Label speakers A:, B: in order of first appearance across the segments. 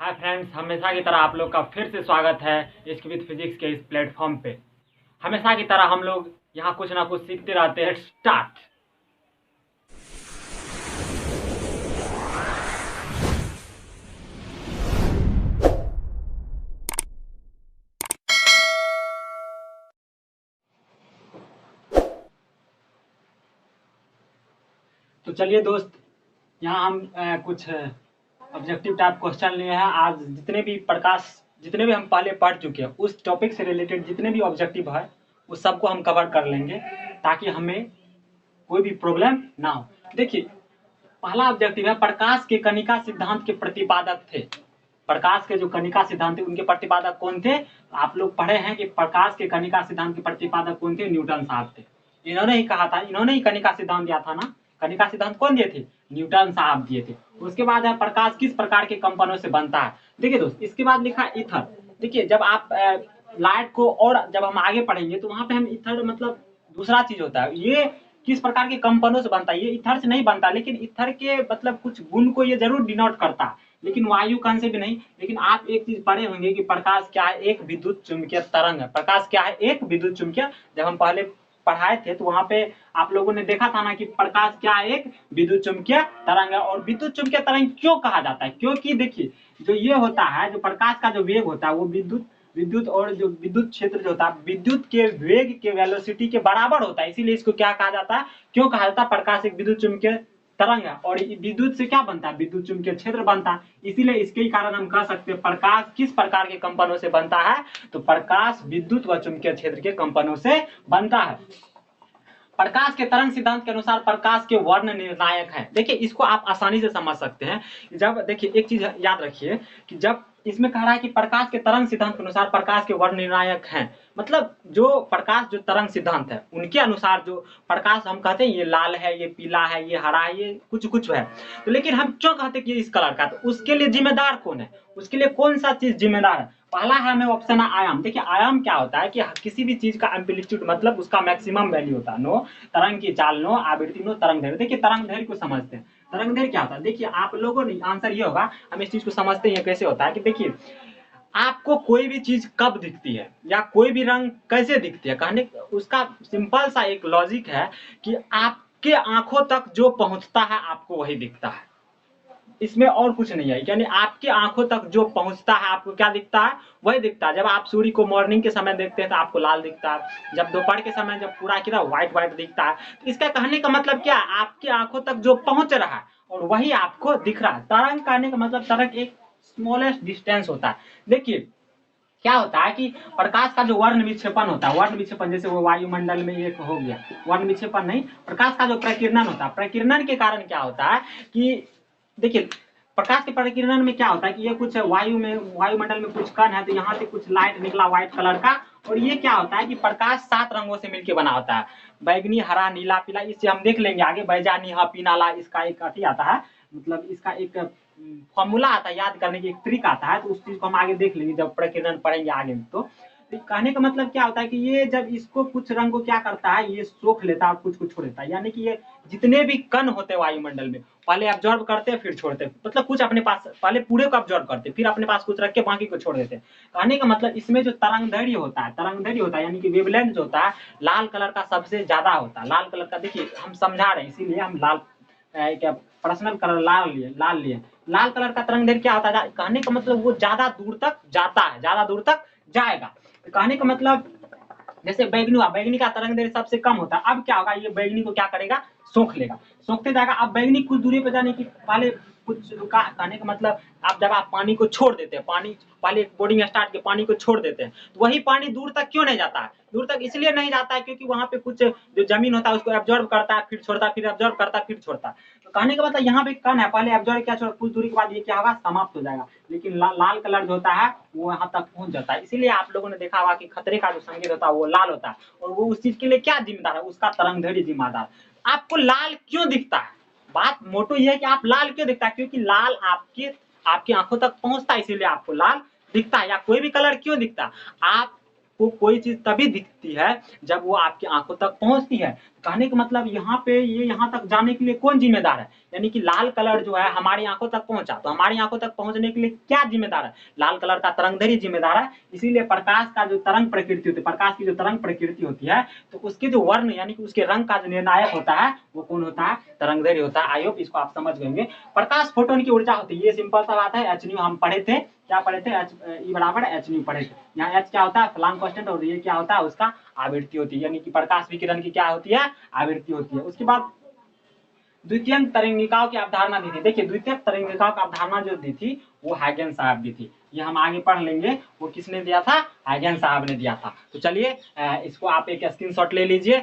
A: Hi friends, हमेशा की तरह आप लोग का फिर से स्वागत है इश्क विद फिजिक्स के इस प्लेटफॉर्म पे। हमेशा की तरह हम लोग यहाँ कुछ ना कुछ सीखते रहते हैं। स्टार्ट। तो चलिए दोस्त, यहाँ हम कुछ ऑब्जेक्टिव टाइप क्वेश्चन लिए हैं। आज जितने भी हम पहले पढ़ चुके हैं उस टॉपिक से रिलेटेड जितने भी ऑब्जेक्टिव है उस सबको हम कवर कर लेंगे ताकि हमें कोई भी प्रॉब्लम ना हो। देखिए, पहला ऑब्जेक्टिव है प्रकाश के कणिका सिद्धांत के प्रतिपादक थे। प्रकाश के जो कणिका सिद्धांत थे उनके प्रतिपादक कौन थे? आप लोग पढ़े हैं कि प्रकाश के कणिका सिद्धांत के प्रतिपादक कौन थे? न्यूटन साहब थे। इन्होंने ही कहा था, इन्होंने ही कणिका सिद्धांत दिया था ना। कणिका सिद्धांत कौन दिए थे? न्यूटन साहब दिए थे। उसके बाद है प्रकाश किस प्रकार के कंपनों से बनता है। देखिए दोस्त, इसके बाद लिखा ईथर। देखिए, जब आप लाइट को और जब हम आगे पढ़ेंगे तो वहां पे हम ईथर मतलब दूसरा चीज होता है। ये किस प्रकार के कंपनों से बनता है, ये ईथर से नहीं बनता, लेकिन ईथर के मतलब कुछ गुण को ये जरूर डिनोट करता है, लेकिन वायु कण से भी नहीं। लेकिन आप एक चीज पढ़े होंगे कि प्रकाश क्या है? एक विद्युत चुंबकीय तरंग है। प्रकाश क्या है? एक विद्युत चुंबकीय। जब हम पहले पढ़ाए थे तो वहां पे आप लोगों ने देखा था ना कि प्रकाश क्या है? एक विद्युत चुंबकीय तरंग है। और विद्युत चुंबकीय तरंग क्यों कहा जाता है? क्योंकि देखिए, जो ये होता है, जो प्रकाश का जो वेग होता है वो विद्युत और जो विद्युत क्षेत्र जो होता है विद्युत के वेग के वेलोसिटी के बराबर होता है। इसीलिए इसको क्या कहा जाता है? क्यों कहा जाता है? प्रकाश एक विद्युत चुंबकीय तरंग है और विद्युत से क्या बनता है? विद्युत चुंबकीय क्षेत्र बनता है। इसीलिए इसके ही कारण हम कह सकते हैं प्रकाश किस प्रकार के कंपनों से बनता है? तो प्रकाश विद्युत व चुंबकीय क्षेत्र के कंपनों से बनता है। प्रकाश के तरंग सिद्धांत के अनुसार प्रकाश के वर्ण निर्णायक है। देखिए, इसको आप आसानी से समझ सकते हैं। जब देखिए, एक चीज याद रखिए कि जब इसमें कह रहा है कि प्रकाश के तरंग सिद्धांत के अनुसार प्रकाश के वर्ण निर्णायक हैं, मतलब जो प्रकाश जो तरंग सिद्धांत है उनके अनुसार जो प्रकाश हम कहते हैं ये लाल है, ये पीला है, ये हरा है, ये कुछ कुछ है। तो लेकिन हम क्यों कहते हैं कि इस कलर का? तो उसके लिए जिम्मेदार कौन है? उसके लिए कौन सा चीज जिम्मेदार है? पहला है हमें ऑप्शन है आयाम। देखिए, आयाम क्या होता है कि किसी भी चीज का एम्पलीट्यूड मतलब उसका मैक्सिमम वैल्यू होता है। नो तरंग की चाल, नो आवृत्ति, नो तरंग दैर्घ्य। देखिए, तरंग दैर्घ्य को समझते हैं। तरंग दैर्घ्य क्या होता है? देखिए, आप लोगों ने आंसर ये होगा, हम इस चीज को समझते हैं कैसे होता है कि देखिए, आपको कोई भी चीज कब दिखती है या कोई भी रंग कैसे दिखती है, कहने उसका सिंपल सा एक लॉजिक है कि आपके आंखों तक जो पहुंचता है आपको वही दिखता है। इसमें और कुछ नहीं है। यानी आपकी आंखों तक जो पहुंचता है आपको क्या दिखता है? वही दिखता है। जब आप सूर्य को मॉर्निंग के समय देखते हैं तो आपको लाल दिखता है। जब दोपहर के समय जब पूरा की व्हाइट व्हाइट दिखता है। तो इसका कहने का मतलब क्या है? आपकी आंखों तक जो पहुंच रहा है और वही आपको दिख रहा है। तरंग कहने का मतलब तरंग एक स्मॉलेस्ट डिस्टेंस होता है। देखिए, क्या होता है कि प्रकाश का जो वर्ण विक्षेपण होता है, वर्ण विक्षेपण जैसे वो वायुमंडल में एक हो गया, वर्ण विक्षेपण नहीं, प्रकाश का जो प्रकीर्णन होता है, प्रकीर्णन के कारण क्या होता है कि देखिए, प्रकाश के प्रकीर्णन में क्या होता है कि ये कुछ वायुमंडल में कुछ कण है, तो यहाँ से कुछ लाइट निकला व्हाइट कलर का। और ये क्या होता है कि प्रकाश 7 रंगों से मिलकर बना होता है, बैगनी, हरा, नीला, पीला। इससे हम देख लेंगे आगे, बैजानी, पीनाला, इसका एक अथी आता है, मतलब इसका एक फॉर्मूला आता है, याद करने की एक ट्रिक आता है। तो उस चीज को हम आगे देख लेंगे जब प्रकीर्णन पढ़ेंगे आगे। तो कहने का मतलब क्या होता है कि ये जब इसको कुछ रंग को क्या करता है, ये सोख लेता है और कुछ कुछ छोड़ देता है। यानी कि ये जितने भी कण होते हैं वायुमंडल में पहले ऑब्जॉर्व करते हैं फिर छोड़ते हैं, मतलब कुछ अपने पास पहले पूरे को ऑब्जॉर्व करते हैं फिर अपने पास कुछ रख के बाकी को छोड़ देते हैं। कहने का मतलब इसमें जो तरंगदैर्घ्य होता है, तरंगदैर्घ्य होता है यानी कि वेवलेंथ जो होता है, लाल कलर का सबसे ज्यादा होता है। लाल कलर का देखिए, हम समझा रहे हैं इसीलिए हम लाल क्या पर्सनल कलर लाल लिए। लाल कलर का तरंगदैर्घ्य क्या होता है? कहने का मतलब वो ज्यादा दूर तक जाता है, ज्यादा दूर तक जाएगा। तो कहने का मतलब जैसे बैगनी का तरंगदैर्घ्य सबसे कम होता है। अब क्या होगा, ये बैगनी को क्या करेगा? सोख लेगा, सोखते जाएगा। अब बैगनी कुछ दूरी पर जाने की पहले कुछ रुका। कहने का मतलब आप जब आप पानी को छोड़ देते हैं, पानी पहले बोर्डिंग स्टार्ट के पानी को छोड़ देते हैं, तो वही पानी दूर तक क्यों नहीं जाता है? दूर तक इसलिए नहीं जाता है क्योंकि वहां पे कुछ जो जमीन होता है उसको एब्जॉर्ब करता है फिर छोड़ता है, फिर एब्जॉर्ब करता है फिर छोड़ता है। तो कहने का मतलब यहाँ पे कण है, पहले एब्जॉर्ब क्या छोड़, कुछ दूरी के बाद ये क्या होगा? समाप्त हो जाएगा। लेकिन लाल कलर जो होता है वो यहाँ तक पहुंच जाता है। इसीलिए आप लोगों ने देखा होगा कि खतरे का जो संकेत होता है वो लाल होता है। और वो उस चीज के लिए क्या जिम्मेदार है? उसका तरंगदैर्घ्य जिम्मेदार। आपको लाल क्यों दिखता है? बात मोटो ये है कि आप लाल क्यों दिखता है? क्योंकि लाल आपकी आंखों तक पहुंचता है, इसीलिए आपको लाल दिखता है। या कोई भी कलर क्यों दिखता है? आपको कोई चीज तभी दिखती है जब वो आपकी आंखों तक पहुंचती है। कहने का मतलब यहाँ पे ये यहाँ तक जाने के लिए कौन जिम्मेदार है, यानी कि लाल कलर जो है हमारी आंखों तक पहुंचा, तो हमारी आंखों तक पहुंचने के लिए क्या जिम्मेदार है, लाल कलर का तरंगदैर्घ्य जिम्मेदार है। इसीलिए प्रकाश का जो तरंग प्रकृति होती है, प्रकाश की जो तरंग प्रकृति होती है, तो उसके जो वर्ण यानी कि उसके रंग का जो निर्णायक होता है वो कौन होता है, तरंगदैर्घ्य होता है। आई होप इसको आप समझ गए। प्रकाश फोटोन की ऊर्जा होती है, ये सिंपल सा बात है। एच न्यू हम पढ़े थे, क्या पढ़े थे, एच ई बराबर एच न्यू पढ़े थे। यहाँ एच क्या होता है, प्लांक कांस्टेंट, और ये क्या होता है, उसका आवृत्ति होती है, यानी कि प्रकाश विकिरण की क्या होती है, आवृत्ति होती है। उसके बाद द्वितीयक तरंगिकाओं की अवधारणा दी थी। देखिए द्वितीयक तरंगिकाओं की अवधारणा जो दी थी वो हाइगेन साहब दी थी, ये हम आगे पढ़ लेंगे। वो किसने दिया था, हाइगेन साहब ने दिया था। तो चलिए इसको आप एक स्क्रीनशॉट ले लीजिए,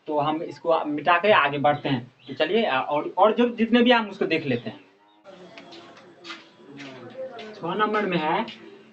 A: तो हम इसको मिटा के आगे बढ़ते हैं। तो चलिए और जो जितने भी हम उसको देख लेते हैं। 6 नंबर में है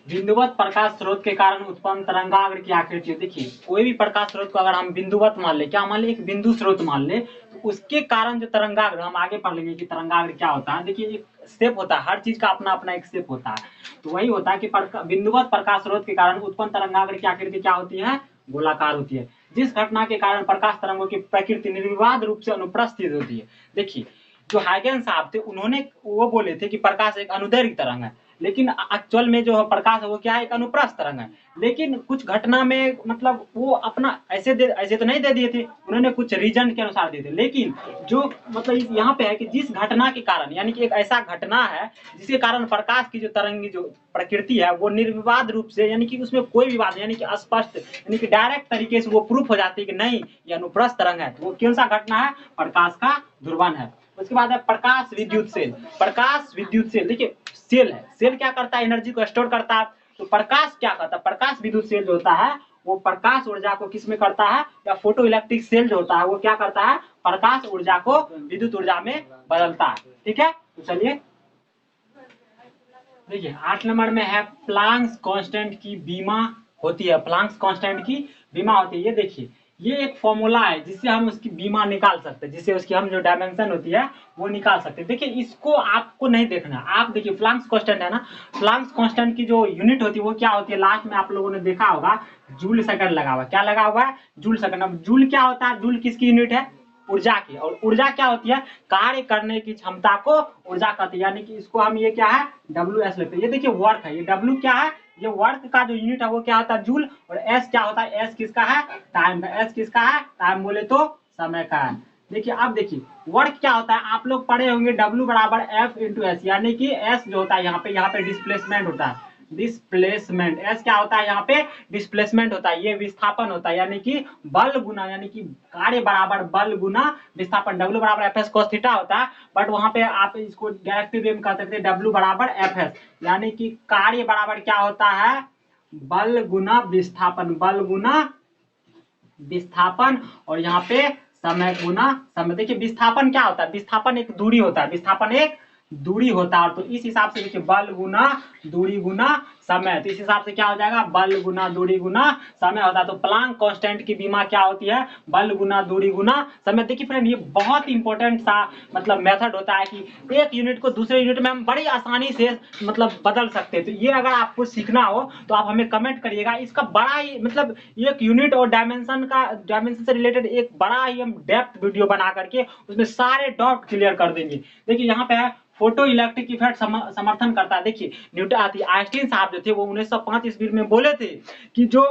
A: बिंदुवत प्रकाश स्रोत के कारण उत्पन्न तरंगाग्र की आकृति। देखिए कोई भी प्रकाश स्रोत को अगर हम बिंदुवत मान ले, क्या मान ले, एक बिंदु स्रोत मान ले, तो उसके कारण जो तरंगाग्र, हम आगे पढ़ लेंगे कि तरंगाग्र क्या होता है। देखिए एक स्टेप होता है, हर चीज का अपना अपना एक स्टेप होता है। तो वही होता है कि बिंदुवत प्रकाश स्रोत के कारण उत्पन्न तरंगाग्र की आकृति क्या होती है, गोलाकार होती है। जिस घटना के कारण प्रकाश तरंगों की प्रकृति निर्विवाद रूप से अनुप्रस्थित होती है। देखिए जो हाइगेन साहब थे उन्होंने वो बोले थे कि प्रकाश एक अनुदैर्घ्य तरंग है, लेकिन एक्चुअल में जो प्रकाश है वो क्या है, एक अनुप्रस्थ तरंग है। लेकिन कुछ घटना में मतलब वो अपना ऐसे तो नहीं दे दिए थे, उन्होंने कुछ रीजन के अनुसार दिए थे। लेकिन जो मतलब यहाँ पे है कि जिस घटना के कारण, यानी कि एक ऐसा घटना है जिसके कारण प्रकाश की जो तरंगी जो प्रकृति है वो निर्विवाद रूप से, यानी कि उसमें कोई विवाद यानी कि स्पष्ट, यानी कि डायरेक्ट तरीके से वो प्रूफ हो जाती है कि नहीं ये अनुप्रस्थ तरंग है। तो वो कौन सा घटना है, प्रकाश का ध्रुवण है। उसके बाद है प्रकाश विद्युत सेल। प्रकाश विद्युत सेल, देखिए सेल है, सेल क्या करता है, एनर्जी को स्टोर करता है। तो प्रकाश क्या करता है, प्रकाश विद्युत सेल जो होता है वो प्रकाश ऊर्जा को किस में करता है, या फोटो इलेक्ट्रिक सेल जो होता है वो क्या करता है, प्रकाश ऊर्जा को विद्युत ऊर्जा में बदलता है। ठीक है, तो चलिए देखिए 8 नंबर में है प्लांक्स कांस्टेंट की बीमा होती है। प्लांक्स कांस्टेंट की बीमा होती है। ये देखिए ये एक फॉर्मूला है जिससे हम उसकी बीमा निकाल सकते हैं, जिससे उसकी हम जो डायमेंशन होती है वो निकाल सकते हैं। देखिए इसको आपको नहीं देखना, आप देखिए प्लांक्स कांस्टेंट है ना, प्लांक्स कांस्टेंट की जो यूनिट होती है वो क्या होती है, लास्ट में आप लोगों ने देखा होगा जूल सेकंड लगा हुआ, क्या लगा हुआ है, जूल सेकंड। अब जूल क्या होता है, जूल किसकी यूनिट है, ऊर्जा की। और ऊर्जा क्या होती है, कार्य करने की क्षमता को ऊर्जा कहती है, यानी कि इसको हम ये क्या है, WS लेते हैं। ये देखिए वर्क है, ये W क्या है, ये वर्क का जो यूनिट है वो क्या होता है, जूल। और S क्या होता है, S किसका है, टाइम का। S किसका है, टाइम बोले तो समय का है। देखिए अब देखिए वर्क क्या होता है, आप लोग पढ़े होंगे W बराबर F इंटू एस, यानी कि S जो होता है यहाँ पे डिस्प्लेसमेंट होता है, डिस्प्लेसमेंट। एस क्या होता है, यहाँ पे डिस्प्लेसमेंट होता है, ये विस्थापन होता है, यानी कि बल गुना, यानी कि कार्य बराबर बल गुना विस्थापन। डब्ल्यू बराबर एफ एस cos थीटा होता है, बट वहां पे आप इसको डायरेक्टिव वे में कह सकते हैं डब्ल्यू बराबर एफ एस, यानी कि कार्य बराबर क्या होता है, बल गुना विस्थापन, बल गुना विस्थापन, और यहाँ पे समय गुना समय। देखिए विस्थापन क्या होता है, विस्थापन एक दूरी होता है, विस्थापन एक दूरी होता है। तो इस हिसाब से देखिए बल गुना दूरी गुना समय, तो इस हिसाब से क्या हो जाएगा, बल गुना दूरी गुना समय होता है। तो प्लांक कांस्टेंट की बीमा क्या होती है, बल गुना दूरी गुना समय। देखिए फ्रेंड ये बहुत इंपॉर्टेंट सा मतलब मेथड होता है कि एक यूनिट को दूसरे यूनिट में हम बड़ी आसानी से मतलब बदल सकते हैं। तो ये अगर आपको सीखना हो तो आप हमें कमेंट करिएगा, इसका बड़ा ही मतलब एक यूनिट और डायमेंशन से रिलेटेड एक बड़ा ही हम डेप्थ वीडियो बना करके उसमें सारे डाउट क्लियर कर देंगे। देखिए यहाँ पे है फोटो इलेक्ट्रिक इफेक्ट समर्थन करता है। देखिए न्यूटन आइंस्टीन साहब जो थे वो 1905 ईस्वी में बोले थे कि जो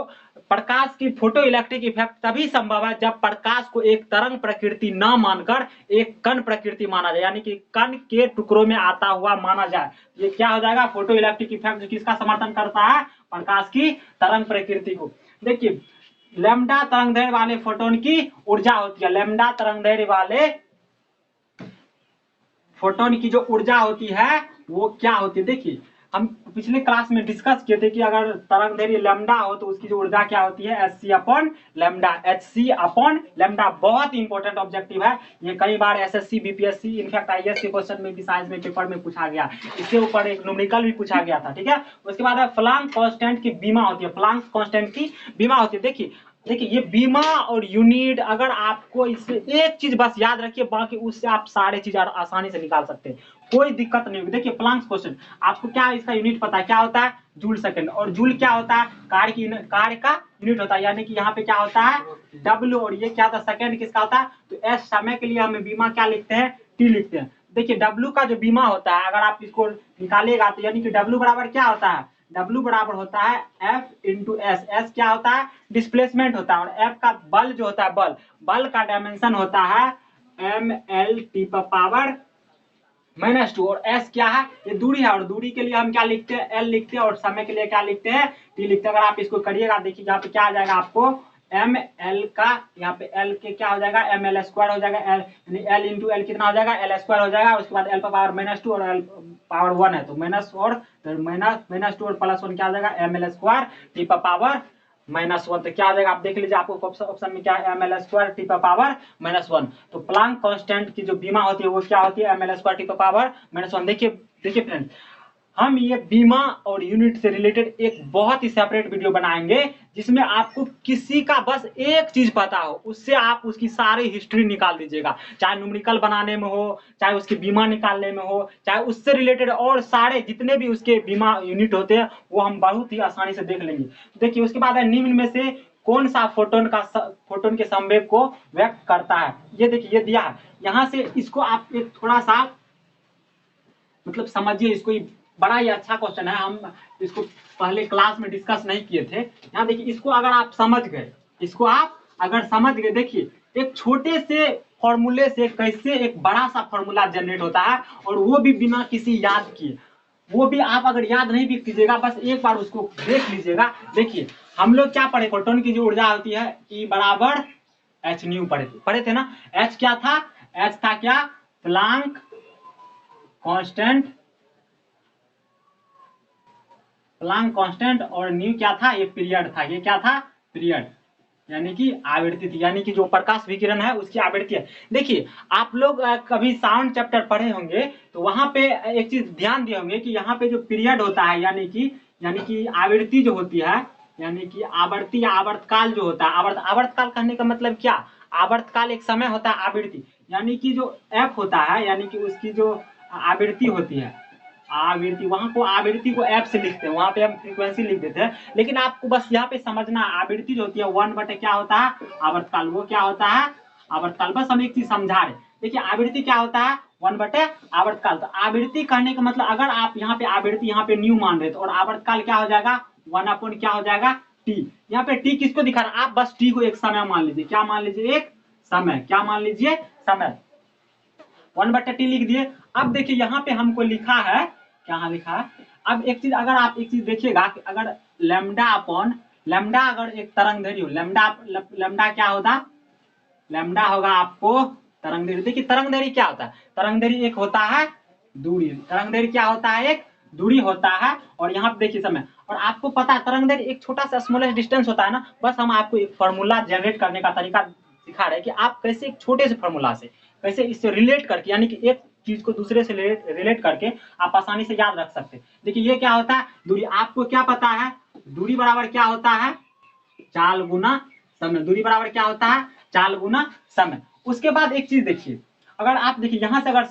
A: प्रकाश की फोटो इलेक्ट्रिक इफेक्ट तभी संभव है जब प्रकाश को एक तरंग प्रकृति न मानकर एक कण प्रकृति माना जाए, यानी कि कण के टुकड़ों में आता हुआ माना जाए। ये क्या हो जाएगा, फोटो इलेक्ट्रिक इफेक्ट जो किसका समर्थन करता है, प्रकाश की तरंग प्रकृति को। देखिए लैम्डा तरंगदैर्घ्य वाले फोटोन की ऊर्जा होती है, लैम्डा तरंगदैर्घ्य वाले फोटोन की जो ऊर्जा होती है वो क्या होती है। देखिए हम पिछले क्लास में डिस्कस किए थे कि अगर तरंगदैर्घ्य लैम्डा हो तो उसकी जो ऊर्जा क्या होती है, HC upon lambda, HC upon lambda. बहुत इंपॉर्टेंट ऑब्जेक्टिव है ये, कई बार SSC BPSC इनफैक्ट IAS के क्वेश्चन में भी साइंस में पेपर में पूछा गया, इसके ऊपर एक न्यूमेरिकल भी पूछा गया था। ठीक है, उसके बाद प्लांक कांस्टेंट की बीमा होती है, प्लांक कांस्टेंट की बीमा होती है। देखिए ये बीमा और यूनिट, अगर आपको इससे एक चीज बस याद रखिए, बाकी उससे आप सारे चीज आसानी से निकाल सकते हैं, कोई दिक्कत नहीं होगी। देखिए प्लांक्स क्वेश्चन आपको क्या इसका यूनिट पता है, क्या होता है, जूल सेकंड। और जूल क्या होता है, कार्य का यूनिट होता है, यानी कि यहाँ पे क्या होता है W, और ये क्या होता है सेकंड किसका होता है, तो S समय के लिए हमें बीमा क्या लिखते हैं, T लिखते हैं। देखिए W का जो बीमा होता है, अगर आप इसको निकालिएगा तो यानी कि W बराबर क्या होता है, W बराबर होता है F इंटू एस। एस क्या होता है, डिस्प्लेसमेंट होता है, और F का बल जो होता है, बल का डायमेंशन होता है ml t⁻⁻⁻, और s क्या है, ये दूरी है, और दूरी के लिए हम क्या लिखते हैं, l लिखते हैं, और समय के लिए क्या लिखते हैं, t लिखते हैं। अगर आप इसको करिएगा देखिए यहाँ पे क्या आ जाएगा आपको, ml का यहाँ पे l के क्या हो जाएगा, ml स्क्वायर हो जाएगा, l यानी l इंटू एल कितना हो जाएगा, l स्क्वायर हो जाएगा, उसके बाद l पावर -2 और l पावर 1 है, तो माइनस और -2 और +1 क्या हो जाएगा, ml स्क्वायर t⁻⁻⁻1। तो क्या आ जाएगा, आप देख लीजिए, आपको ऑप्शन में क्या है, ml स्क्वायर t⁻⁻1। तो प्लांक कांस्टेंट की जो बीमा होती है वो क्या होती है, ml स्क्वायर t⁻⁻1। देखिए फ्रेंड, हम ये बीमा और यूनिट से रिलेटेड एक बहुत ही सेपरेट वीडियो बनाएंगे, जिसमें आपको किसी का बस एक चीज पता हो, उससे आप उसकी सारी हिस्ट्री निकाल दीजिएगा, चाहे न्यूमेरिकल बनाने में हो, चाहे उसके बीमा निकालने में हो, चाहे उससे रिलेटेड और सारे जितने भी उसके बीमा यूनिट होते हैं वो हम बहुत ही आसानी से देख लेंगे। देखिए उसके बाद है, निम्न में से कौन सा फोटोन के संवेग को व्यक्त करता है। ये देखिए ये दिया है, यहाँ से इसको आप एक थोड़ा सा मतलब समझिए, इसको बड़ा ही अच्छा क्वेश्चन है, हम इसको पहले क्लास में डिस्कस नहीं किए थे। यहाँ देखिए, इसको अगर आप समझ गए, देखिए एक छोटे से फॉर्मूले से कैसे एक बड़ा सा फॉर्मूला जनरेट होता है, और वो भी बिना किसी याद किए, वो भी आप अगर याद नहीं भी कीजिएगा, बस एक बार उसको देख लीजिएगा। देखिए हम लोग क्या पढ़े, फोटोन की जो ऊर्जा होती है E बराबर h न्यू पढ़े थे ना। h क्या था, h था क्या, प्लांक कांस्टेंट, और न्यू क्या था, ये पीरियड था, ये क्या था, पीरियड यानी कि आवृत्ति थी, यानी कि जो प्रकाश विकिरण है उसकी आवृत्ति है। देखिए आप लोग कभी साउंड चैप्टर पढ़े होंगे तो वहां पे एक चीज ध्यान दिए होंगे कि यहाँ पे जो पीरियड होता है, यानी कि आवृत्ति जो होती है, यानी कि आवर्ती या आवर्तकाल जो होता है, आवर्तकाल कहने का मतलब क्या, आवर्तकाल एक समय होता है, आवृत्ति यानी कि जो f होता है, यानी कि उसकी जो आवृत्ति होती है, आवृत्ति, वहां को आवृत्ति को f से लिखते हैं, वहां पे हम फ्रीक्वेंसी लिख देते हैं, लेकिन आपको बस यहाँ पे समझना, आवृत्ति जो होती है 1 क्या होता है, आवर्तकाल, वो क्या होता है, आवर्तकाल। बस हम एक चीज समझा रहे, देखिए आवृत्ति क्या होता है, 1 आवर्तकाल। तो आवृत्ति कहने का मतलब, अगर आप यहाँ पे आवृत्ति यहाँ पे न्यू मान रहे तो, और आवर्तकाल क्या हो जाएगा, 1 क्या हो जाएगा, t। यहाँ पे t किसको दिखा रहा है, आप बस t को एक समय मान लीजिए, क्या मान लीजिए, एक समय, क्या मान लीजिए, समय, 1/t लिख दिए। अब देखिए यहाँ पे हमको लिखा है, क्या लिखा है, अब एक चीज, अगर आप एक चीज देखिएगा कि अगर लैम्डा अगर एक तरंग दैर्घ्य हो, लैम्डा क्या होता, लैम्डा होगा आपको तरंग दैर्घ्य। देखिए तरंग दैर्घ्य क्या होता है, तरंग दैर्घ्य एक होता है दूरी, तरंग दैर्घ्य क्या होता है, एक दूरी होता है, और यहाँ पे देखिए समय, और आपको पता है तरंग दैर्घ्य एक छोटा सा स्मॉलेस्ट डिस्टेंस होता है ना। बस हम आपको एक फॉर्मूला जनरेट करने का तरीका सिखा रहे हैं कि आप कैसे एक छोटे से फॉर्मूला से कैसे इससे रिलेट करके, यानी कि एक चीज को दूसरे से रिलेट करके आप आसानी से याद रख सकते हैं। देखिए ये क्या होता है, दूरी, आपको क्या पता है, दूरी बराबर क्या होता है, चाल गुना समय, दूरी बराबर क्या होता है, चाल गुना समय। उसके बाद एक चीज देखिए, अगर आप देखिए यहाँ से अगर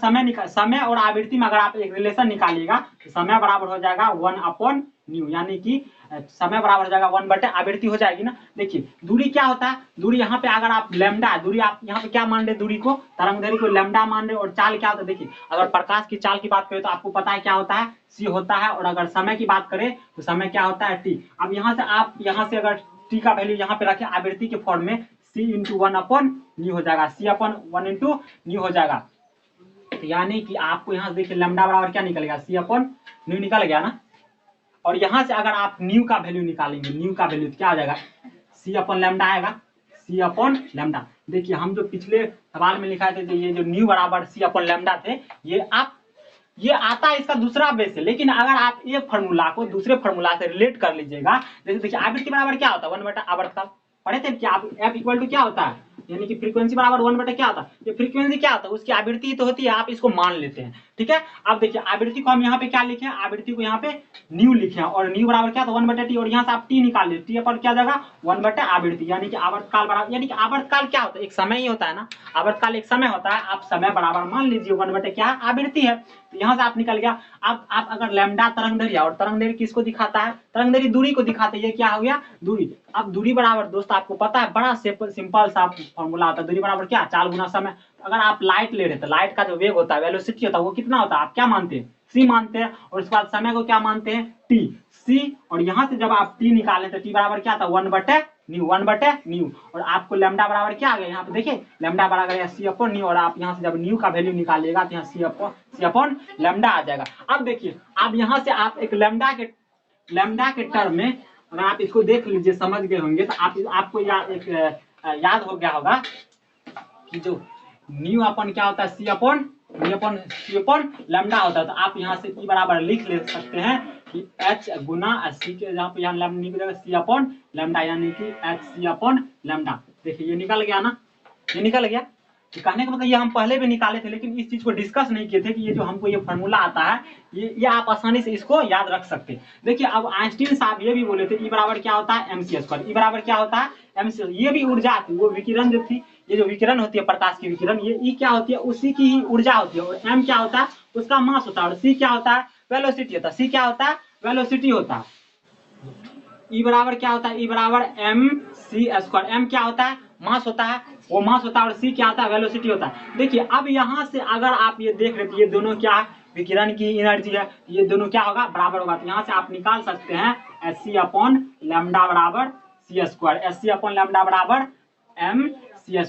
A: समय और आवृत्ति में अगर आप एक रिलेशन निकालिएगा तो समय बराबर हो जाएगा 1/न्यू, यानी कि समय बराबर हो जाएगा 1/आवृत्ति हो जाएगी ना। देखिए दूरी क्या होता है, दूरी यहाँ पे अगर आप लैम्डा, दूरी आप यहाँ पे क्या मान रहे, दूरी को, तरंग दैर्घ्य को लैम्डा मान रहे, और चाल क्या होता है, देखिए अगर प्रकाश की चाल की बात करें तो आपको पता है क्या होता है, c होता है, और अगर समय की बात करें तो समय क्या होता है, t। अब यहाँ से आप अगर t का वैल्यू यहाँ पे रखें आवृत्ति के फॉर्म में, c इंटू 1/न्यू हो जाएगा, c/1 इंटू न्यू हो जाएगा। तो यानी कि आपको यहाँ से देखिए लैम्डा बराबर क्या निकलेगा, c/न्यू निकल गया ना। और यहाँ से अगर आप न्यू का वैल्यू निकालेंगे, न्यू का वैल्यू क्या आ जाएगा, c/λ आएगा, c/λ। देखिए हम जो पिछले सवाल में लिखा थे, ये जो न्यू बराबर c/λ थे, ये आता है इसका दूसरा बेस है, लेकिन अगर आप एक फॉर्मूला को दूसरे फॉर्मूला से रिलेट कर लीजिएगा, जैसे देखिए आवृत्ति बराबर क्या होता है, 1/आवर्तकाल, पढ़े थे क्या आप, f इक्वल टू क्या होता है, यानी कि फ्रीक्वेंसी बराबर 1/, क्या होता है, ये फ्रीक्वेंसी क्या होता है, उसकी आवृत्ति तो होती है, आप इसको मान लेते हैं, ठीक है। अब देखिए आवृत्ति को हम यहाँ पे क्या लिखे, आवृत्ति को यहाँ पे न्यू लिखे, और न्यू बराबर क्या था, 1/t, और यहाँ से आप t निकाल लीजिए, t पर क्या जाएगा, 1/आवृत्ति, यानी कि आवर्तकाल बराबर, यानी कि आवर्तकाल क्या होता है, एक समय ही होता है ना, आवर्तकाल एक समय होता है, आप समय बराबर मान लीजिए 1/, क्या आवृत्ति है, तो यहाँ से आप निकल गया। अब आप अगर लैम्डा तरंग दैर्घ्य, और तरंग दैर्घ्य किसको दिखाता है, तरंग दैर्घ्य दूरी को दिखाता है, ये क्या हो गया, दूरी। अब दूरी बराबर दोस्त आपको पता है बड़ा सिंपल सा फॉर्मूला होता है। दूरी बराबर क्या, चाल गुना समय। अगर आप लाइट ले रहे हैं तो लाइट का जो वेग होता है, वेलोसिटी होता है, वो कितना होता है, आप क्या मानते हैं, c मानते हैं। और उसके बाद समय को क्या मानते हैं, t, c। और यहाँ से जब आप t निकाले तो t बराबर क्या था, 1/न्यू, 1/न्यू। और आपको लैम्डा बराबर क्या आ गया, यहाँ पे देखिए लैम्डा बराबर है c/न्यू। और आप यहाँ से जब न्यू का वैल्यू निकालिएगा तो यहाँ c/ लैम्डा आ जाएगा। अब देखिए, अब यहाँ से आप एक लैम्डा के टर्म में अगर आप इसको देख लीजिए, समझ गए होंगे तो आपको याद हो गया होगा कि जो न्यू अपन क्या होता है, c/न्यू/c लैम्डा होता है। तो आप यहाँ से e बराबर लिख ले सकते हैं कि h गुना c के जहाँ पे यहाँ लैम्डा c/लैम्डा, यानी कि h c/लैम्डा। देखिए ये निकल गया ना, ये निकल गया। तो कहने का मतलब ये हम पहले भी निकाले थे, लेकिन इस चीज को डिस्कस नहीं किए थे कि ये जो हमको ये फॉर्मूला आता है, ये आप आसानी से इसको याद रख सकते हैं। देखिए अब आइंस्टीन साहब ये भी बोले थे E बराबर क्या होता है, mc²। E बराबर क्या होता है, mc। ये भी ऊर्जा थी, वो विकिरण जो थी, ये जो विकिरण होती है प्रकाश की विकिरण, ये E क्या होती है, उसी की ही ऊर्जा होती है। और m क्या होता है, उसका मास होता है। और c क्या होता है, वेलोसिटी होता है। c क्या होता है, वेलोसिटी होता है। E बराबर क्या होता है, E बराबर mc²। m क्या होता है, मास होता है, वो मास होता है। और c क्या होता है, वेलोसिटी होता है। देखिए अब यहाँ से अगर आप ये देख रहे थे, ये दोनों क्या है, विकिरण की एनर्जी है, ये दोनों क्या होगा, बराबर होगा। तो यहाँ से आप निकाल सकते हैं hc/लैम्डा बराबर c², hc/लैम्डा बराबर mc²।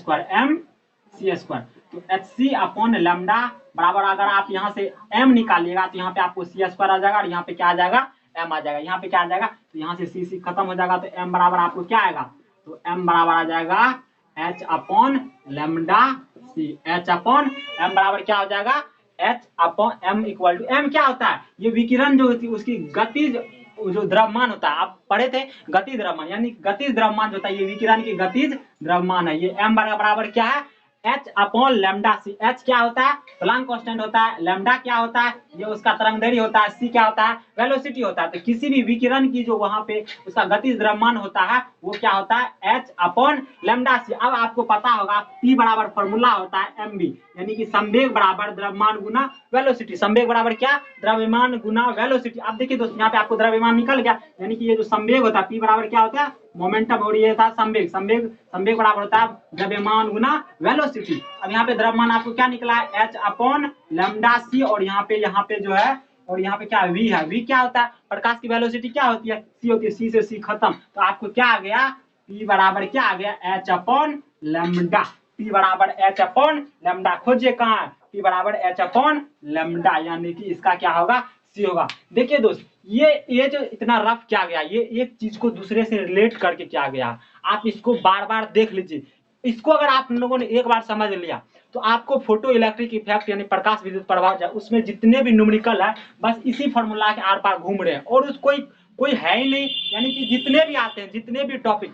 A: तो hc/लैम्डा बराबर, अगर आप यहाँ से m निकालिएगा तो यहाँ पे आपको c² आ जाएगा, और यहाँ पे क्या आ जाएगा, m आ जाएगा। यहाँ पे क्या आ जाएगा, तो यहाँ से c खत्म हो जाएगा, तो m बराबर आपको क्या आएगा, तो m बराबर आ जाएगा h/लैम्डा c। h/m बराबर क्या हो जाएगा, h/m इक्वल टू, m क्या होता है, ये विकिरण जो होती है उसकी गतिज जो द्रव्यमान होता है, आप पढ़े थे गतिज द्रव्यमान, यानी गतिज द्रव्यमान जो होता है, ये विकिरण की गतिज द्रव्यमान है। ये m बराबर क्या है, h/लैम्डा c। h क्या होता है, प्लांक कांस्टेंट होता है। लैम्डा क्या होता है, ये उसका तरंगदैर्घ्य होता है। c क्या होता है, वेलोसिटी होता है। तो किसी भी विकिरण की जो वहां पे उसका गतिज द्रव्यमान होता है, वो क्या होता है, h/लैम्डा c। अब आपको पता होगा p बराबर फॉर्मूला होता है mv, यानी कि संवेग बराबर द्रव्यमान गुना वेलोसिटी। संवेग बराबर क्या, द्रव्यमान गुना वेलोसिटी। अब देखिए दोस्तों, यहाँ पे आपको द्रव्यमान निकल गया, यानी कि ये जो संवेग होता है p बराबर क्या होता है, मोमेंटम। और ये था संवेग बराबर होता है द्रव्यमान गुना वेलोसिटी। अब यहाँ पे द्रव्यमान आपको क्या निकला है, h/लैम्डा c। और यहाँ पे जो है, और यहाँ पे क्या v है, v क्या होता है, प्रकाश की वेलोसिटी क्या होती है, c होती है। c से c खत्म, तो आपको क्या आ गया, p बराबर क्या आ गया, h/लैम्डा। p बराबर h/लैम्डा। खोजिए कहाँ है, p बराबर h/लैम्डा, यानी कि इसका क्या होगा, c होगा। देखिए दोस्त, ये जो इतना रफ किया गया, ये एक चीज को दूसरे से रिलेट करके किया गया। आप इसको बार बार देख लीजिए। इसको अगर आप लोगों ने एक बार समझ लिया, तो आपको फोटो इलेक्ट्रिक इफेक्ट यानी प्रकाश विद्युत प्रभाव, उसमें जितने भी न्यूमेरिकल है, बस इसी फॉर्मूला के आर पार घूम रहे हैं। और उस कोई है ही नहीं, यानी कि जितने भी आते हैं, जितने भी टॉपिक,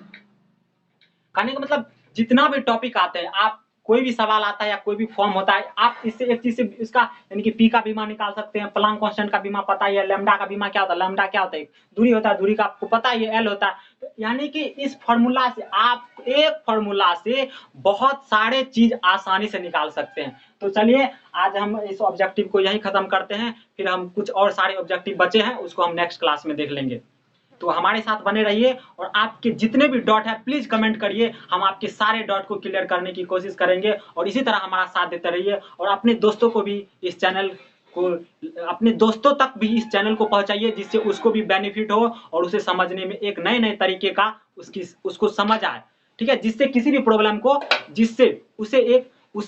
A: कहने का मतलब जितना भी टॉपिक आते हैं, आप कोई भी सवाल आता है या कोई भी फॉर्म होता है, आप इससे एक चीज से इसका यानी कि p का बीमा निकाल सकते हैं। प्लांक कांस्टेंट का बीमा पता है, लैम्डा का बीमा क्या होता है, लैम्डा क्या होता है, दूरी होता है, दूरी का आपको पता है, ये l होता है। तो यानी कि इस फॉर्मूला से आप एक फॉर्मूला से बहुत सारे चीज आसानी से निकाल सकते हैं। तो चलिए आज हम इस ऑब्जेक्टिव को यही खत्म करते हैं, फिर हम कुछ और सारे ऑब्जेक्टिव बचे हैं उसको हम नेक्स्ट क्लास में देख लेंगे। तो हमारे साथ बने रहिए, और आपके जितने भी डॉट है प्लीज कमेंट करिए, हम आपके सारे डॉट को क्लियर करने की कोशिश करेंगे। और इसी तरह हमारा साथ देते रहिए, और अपने दोस्तों को भी इस चैनल को, अपने दोस्तों तक भी इस चैनल को पहुंचाइए, जिससे उसको भी बेनिफिट हो और उसे समझने में एक नए तरीके का उसको समझ आए। ठीक है, जिससे किसी भी प्रॉब्लम को, जिससे उसे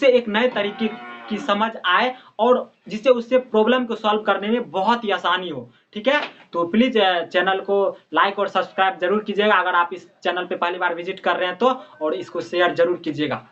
A: एक नए तरीके की समझ आए, और जिससे उससे प्रॉब्लम को सॉल्व करने में बहुत ही आसानी हो। ठीक है, तो प्लीज चैनल को लाइक और सब्सक्राइब जरूर कीजिएगा, अगर आप इस चैनल पे पहली बार विजिट कर रहे हैं तो, और इसको शेयर जरूर कीजिएगा।